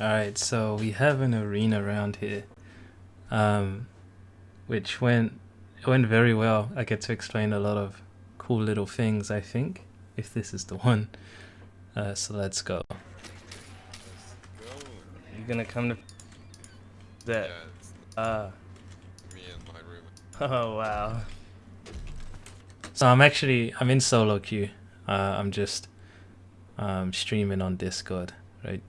Alright, so we have an arena around here, um, which went very well. I get to explain a lot of cool little things, I think, if this is the one. So let's go. You gonna come to that? Yeah, it's Uh, me and my room. oh wow. So I'm in SoloQ. I'm just streaming on Discord, right?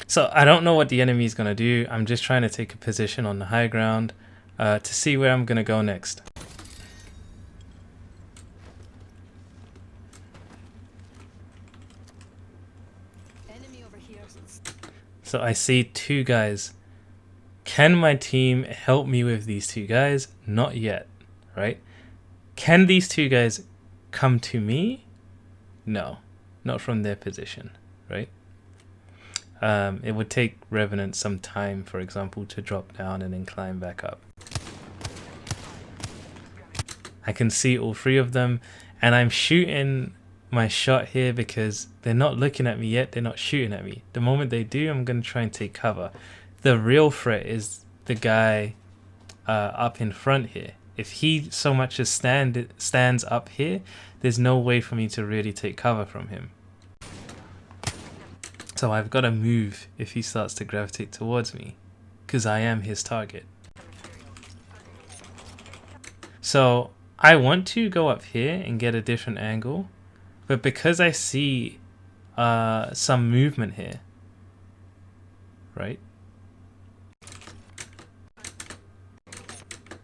So I don't know what the enemy is gonna do. I'm just trying to take a position on the high ground to see where I'm gonna go next. Enemy over here. So I see two guys. Can my team help me with these two guys? Not yet, right? Can these two guys come to me? No, not from their position, right? It would take Revenant some time, for example, to drop down and then climb back up. I can see all three of them, and I'm shooting my shot here because they're not looking at me yet. They're not shooting at me. The moment they do, I'm going to try and take cover. The real threat is the guy up in front here. If he so much as stands up here, there's no way for me to really take cover from him. So I've got to move if he starts to gravitate towards me, because I am his target. So I want to go up here and get a different angle, but because I see some movement here, right?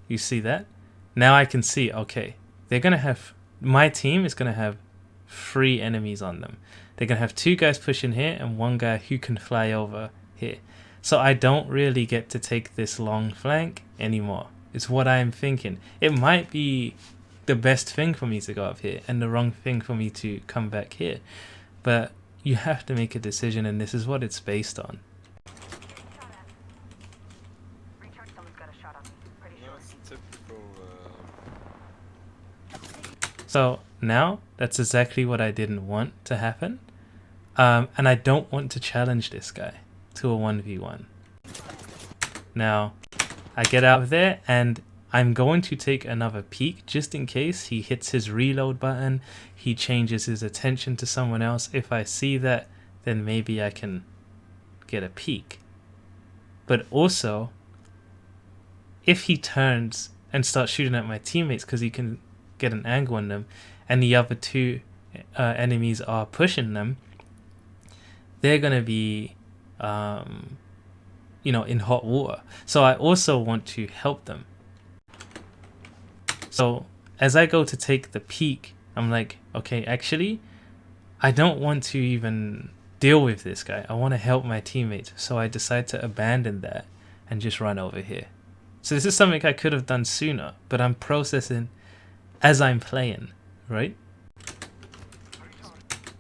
You see that? Now I can see, okay, they're going to have, my team is going to have 3 enemies on them. They're going to have 2 guys pushing here and 1 guy who can fly over here. So I don't really get to take this long flank anymore. It's what I'm thinking. It might be the best thing for me to go up here and the wrong thing for me to come back here. But you have to make a decision, and this is what it's based on. No, it's a typical. So now that's exactly what I didn't want to happen. And I don't want to challenge this guy to a 1v1. Now, I get out of there and I'm going to take another peek just in case he hits his reload button, he changes his attention to someone else. If I see that, then maybe I can get a peek. But also, if he turns and starts shooting at my teammates because he can get an angle on them, and the other 2 enemies are pushing them, they're going to be in hot water. So I also want to help them. So as I go to take the peek, I'm like, okay, actually I don't want to even deal with this guy. I want to help my teammates. So I decide to abandon that and just run over here. So this is something I could have done sooner, but I'm processing as I'm playing, right?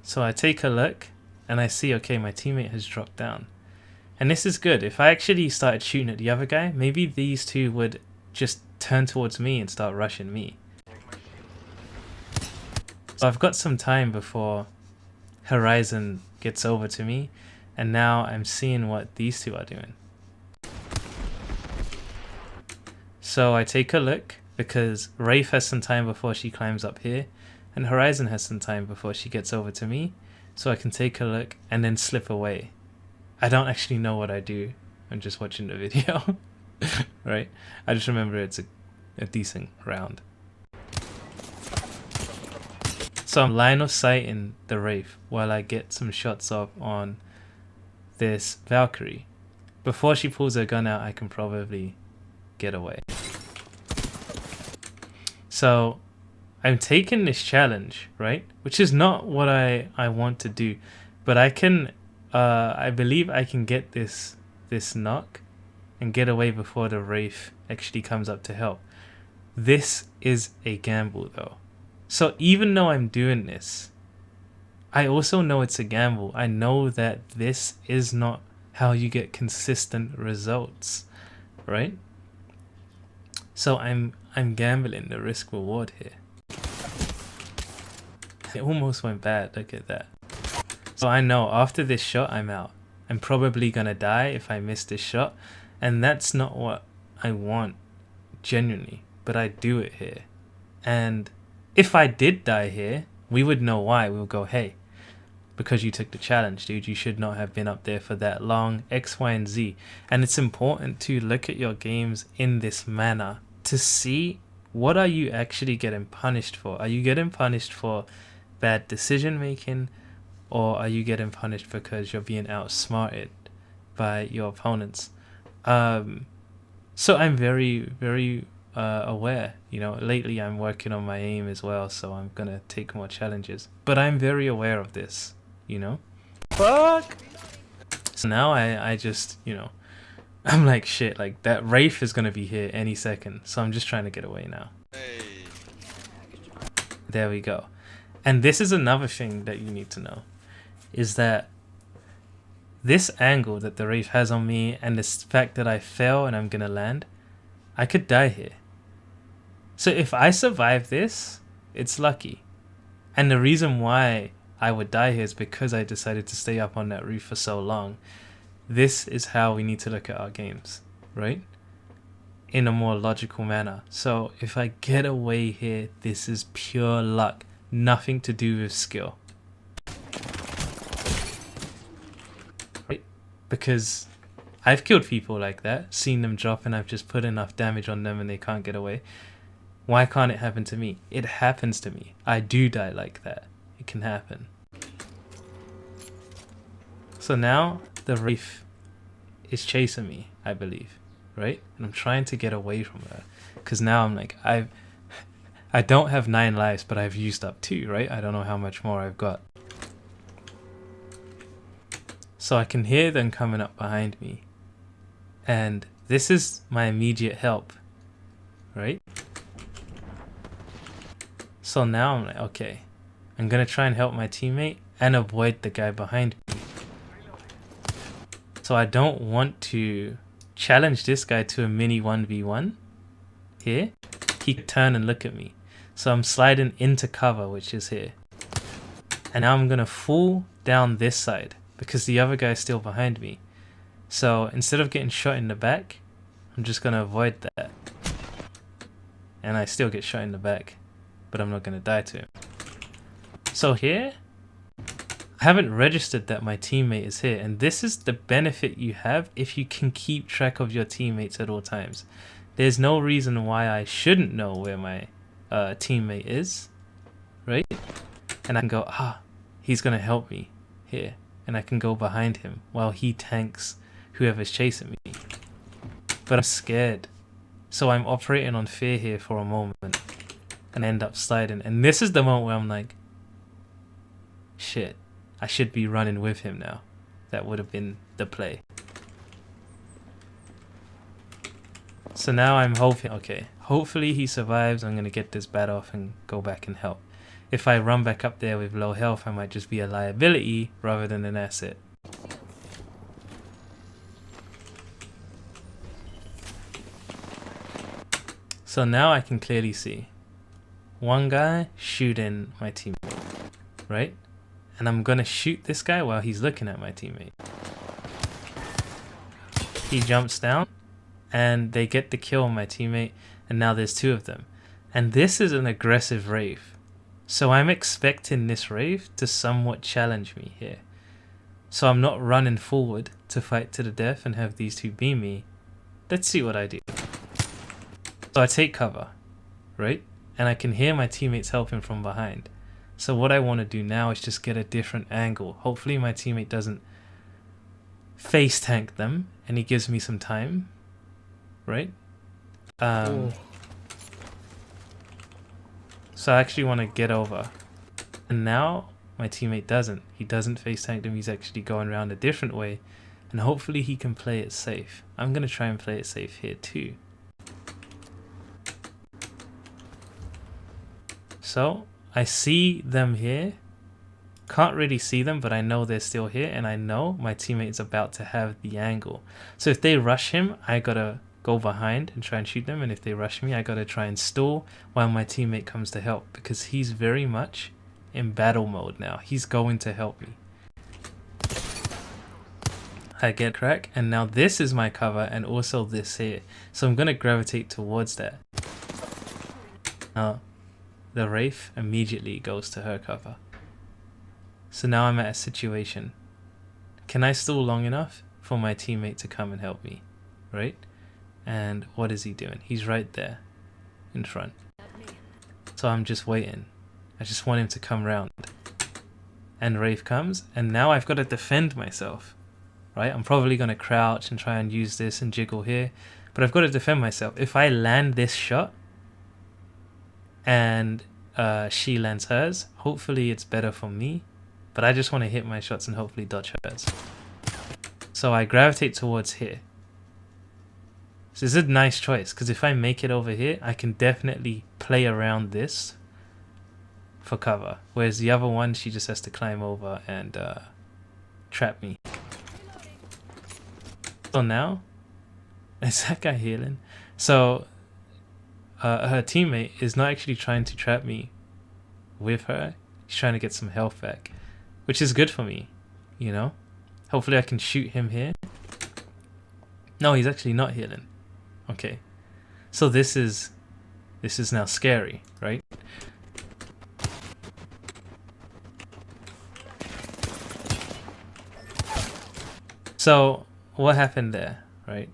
So I take a look and I see, okay, my teammate has dropped down. And this is good. If I actually started shooting at the other guy, maybe these 2 would just turn towards me and start rushing me. So I've got some time before Horizon gets over to me, and now I'm seeing what these 2 are doing. So I take a look because Wraith has some time before she climbs up here, and Horizon has some time before she gets over to me, so I can take a look and then slip away. I don't actually know what I do. I'm just watching the video, right? I just remember it's a decent round. So I'm line of sight in the Wraith while I get some shots off on this Valkyrie. Before she pulls her gun out, I can probably get away. So I'm taking this challenge, right? Which is not what I want to do, but I can, I believe I can get this knock and get away before the Wraith actually comes up to help. This is a gamble though. So even though I'm doing this, I also know it's a gamble. I know that this is not how you get consistent results, right? So I'm gambling the risk reward here. It almost went bad. Look at that. So I know after this shot, I'm out. I'm probably gonna die if I miss this shot. And that's not what I want, genuinely. But I do it here. And if I did die here, we would know why. We would go, hey, because you took the challenge, dude, you should not have been up there for that long, X, Y, and Z. And it's important to look at your games in this manner to see what are you actually getting punished for. Are you getting punished for bad decision making, or are you getting punished because you're being outsmarted by your opponents? So I'm very, very aware. You know, lately I'm working on my aim as well, so I'm gonna take more challenges. But I'm very aware of this, you know? Fuck! So now I just, you know, I'm like, shit, like that Wraith is gonna be here any second. So I'm just trying to get away now. Hey. There we go. And this is another thing that you need to know, is that this angle that the Wraith has on me and this fact that I fell and I'm gonna land, I could die here. So if I survive this, it's lucky. And the reason why I would die here is because I decided to stay up on that roof for so long. This is how we need to look at our games, right? In a more logical manner. So if I get away here, this is pure luck. Nothing to do with skill. Right? Because I've killed people like that, seen them drop, and I've just put enough damage on them and they can't get away. Why can't it happen to me? It happens to me. I do die like that. It can happen. So now the Wraith is chasing me, I believe, right? And I'm trying to get away from her, because now I'm like, I don't have 9 lives, but I've used up 2, right? I don't know how much more I've got. So I can hear them coming up behind me, and this is my immediate help, right? So now I'm like, okay, I'm gonna try and help my teammate and avoid the guy behind me. So I don't want to challenge this guy to a mini 1v1 here. He could turn and look at me. So I'm sliding into cover, which is here. And now I'm gonna fall down this side because the other guy is still behind me. So instead of getting shot in the back, I'm just gonna avoid that. And I still get shot in the back, but I'm not gonna die to him. So here, I haven't registered that my teammate is here, and this is the benefit you have if you can keep track of your teammates at all times. There's no reason why I shouldn't know where my teammate is, right? And I can go, he's gonna help me here, and I can go behind him while he tanks whoever's chasing me. But I'm scared, so I'm operating on fear here for a moment and end up sliding. And this is the moment where I'm like, shit, I should be running with him now. That would have been the play. So now I'm hoping, okay, hopefully he survives. I'm going to get this bat off and go back and help. If I run back up there with low health, I might just be a liability rather than an asset. So now I can clearly see one guy shooting my teammate, right? And I'm gonna shoot this guy while he's looking at my teammate. He jumps down and they get the kill on my teammate, and now there's 2 of them. And this is an aggressive Wraith. So I'm expecting this Wraith to somewhat challenge me here. So I'm not running forward to fight to the death and have these 2 beam me. Let's see what I do. So I take cover, right? And I can hear my teammates helping from behind. So what I want to do now is just get a different angle. Hopefully my teammate doesn't face tank them and he gives me some time, right? So I actually want to get over. And now my teammate doesn't. He doesn't face tank them. He's actually going around a different way. And hopefully he can play it safe. I'm going to try and play it safe here too. So I see them here, can't really see them, but I know they're still here, and I know my teammate is about to have the angle. So if they rush him, I gotta go behind and try and shoot them, and if they rush me, I gotta try and stall while my teammate comes to help, because he's very much in battle mode now. He's going to help me. I get crack, and now this is my cover, and also this here. So I'm gonna gravitate towards that. Now, the Wraith immediately goes to her cover. So now I'm at a situation. Can I stall long enough for my teammate to come and help me? Right? And what is he doing? He's right there in front. So I'm just waiting. I just want him to come round. And Wraith comes, and now I've got to defend myself. Right? I'm probably going to crouch and try and use this and jiggle here. But I've got to defend myself. If I land this shot and she lands hers, hopefully it's better for me. But I just want to hit my shots and hopefully dodge hers. So I gravitate towards here. So this is a nice choice, because if I make it over here, I can definitely play around this for cover. Whereas the other one, she just has to climb over and trap me. So now, is that guy healing? So her teammate is not actually trying to trap me with her. He's trying to get some health back, which is good for me, you know? Hopefully I can shoot him here. No, he's actually not healing. Okay. So this is now scary, right? So what happened there, right?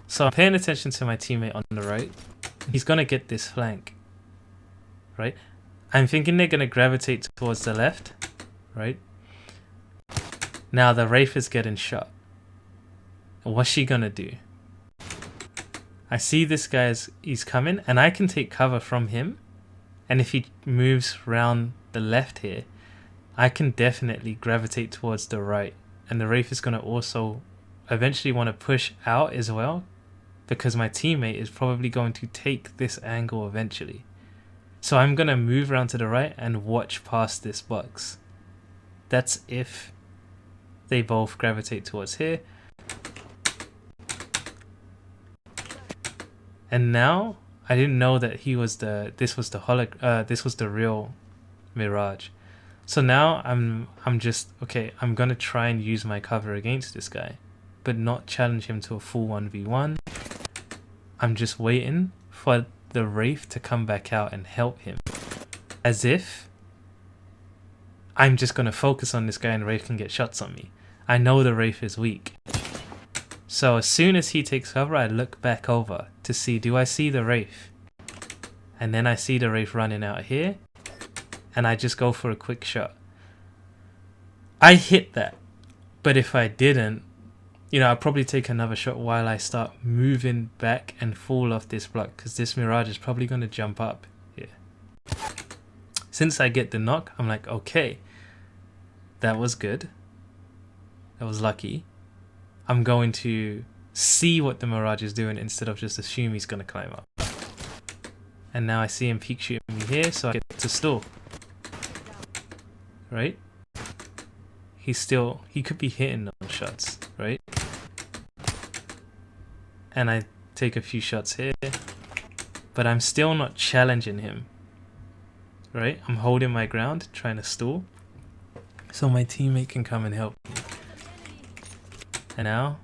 So I'm paying attention to my teammate on the right. He's gonna get this flank, right? I'm thinking they're gonna gravitate towards the left, right? Now the Wraith is getting shot. What's she gonna do? I see this guy's he's coming, and I can take cover from him. And if he moves round the left here, I can definitely gravitate towards the right. And the Wraith is gonna also eventually want to push out as well, because my teammate is probably going to take this angle eventually. So I'm gonna move around to the right and watch past this box. That's if they both gravitate towards here. And now I didn't know that this was the real Mirage. So now I'm just okay, I'm gonna try and use my cover against this guy, but not challenge him to a full 1v1. I'm just waiting for the Wraith to come back out and help him. As if I'm just gonna focus on this guy and Wraith can get shots on me. I know the Wraith is weak. So as soon as he takes cover, I look back over to see, do I see the Wraith? And then I see the Wraith running out here, and I just go for a quick shot. I hit that, but if I didn't, you know, I'll probably take another shot while I start moving back and fall off this block, because this Mirage is probably going to jump up here. Since I get the knock, I'm like, okay, that was good. That was lucky. I'm going to see what the Mirage is doing instead of just assume he's going to climb up. And now I see him peek shooting me here, so I get to stall. Right? He could be hitting those shots, right? And I take a few shots here, but I'm still not challenging him. Right? I'm holding my ground, trying to stall, so my teammate can come and help me. And now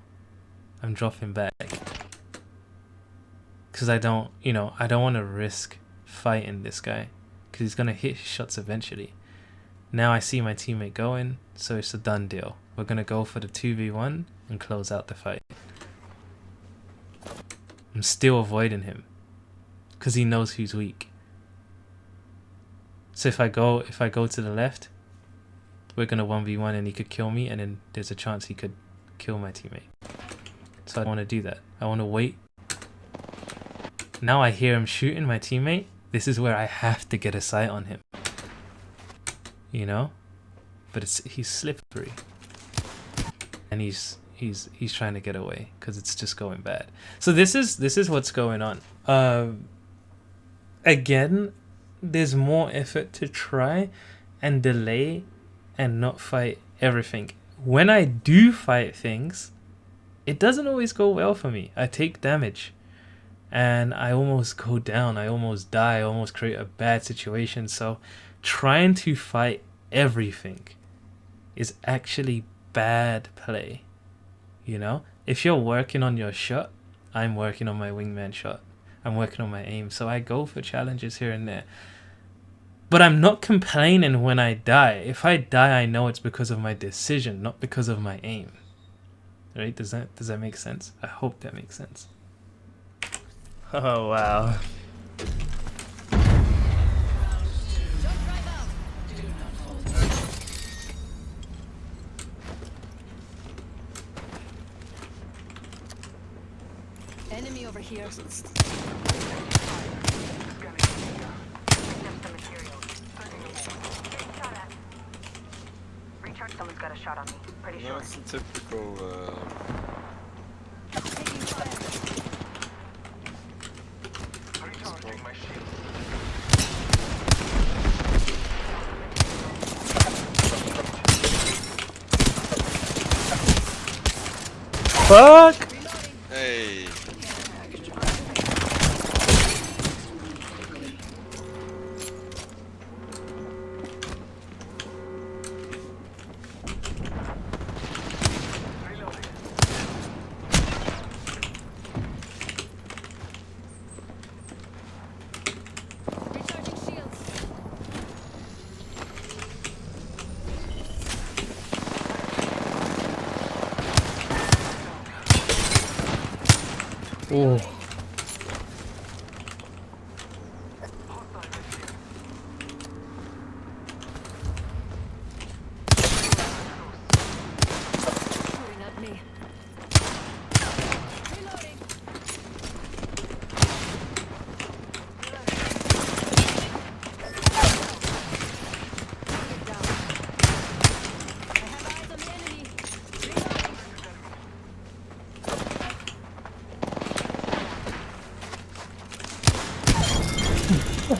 I'm dropping back, because I don't want to risk fighting this guy, because he's gonna hit his shots eventually. Now I see my teammate going, so it's a done deal. We're gonna go for the 2v1 and close out the fight. I'm still avoiding him, because he knows who's weak. So if I go to the left, we're gonna 1v1 and he could kill me, and then there's a chance he could kill my teammate. So I don't want to do that. I want to wait. Now I hear him shooting my teammate. This is where I have to get a sight on him. You know? But he's slippery. And he's trying to get away, because it's just going bad. So this is what's going on. Again, there's more effort to try and delay and not fight everything. When I do fight things, it doesn't always go well for me. I take damage, and I almost go down, I almost die, I almost create a bad situation. So trying to fight everything is actually bad play. You know, if you're working on your shot, I'm working on my wingman shot, I'm working on my aim, so I go for challenges here and there. But I'm not complaining when I die. If I die, I know it's because of my decision, not because of my aim. Right? Does that make sense? I hope that makes sense. Oh wow. Enemy over here. Someone's got a shot on me. Pretty No, sure. it's a typical. Taking fire. Recharging my shield. Fuck! Reloading. Hey. Recharging shields. Oh. Shooting at me. Reloading. Target down. I have eyes on the enemy. Reloading.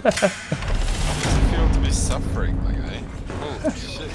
How does it feel to be suffering like that? Holy shit.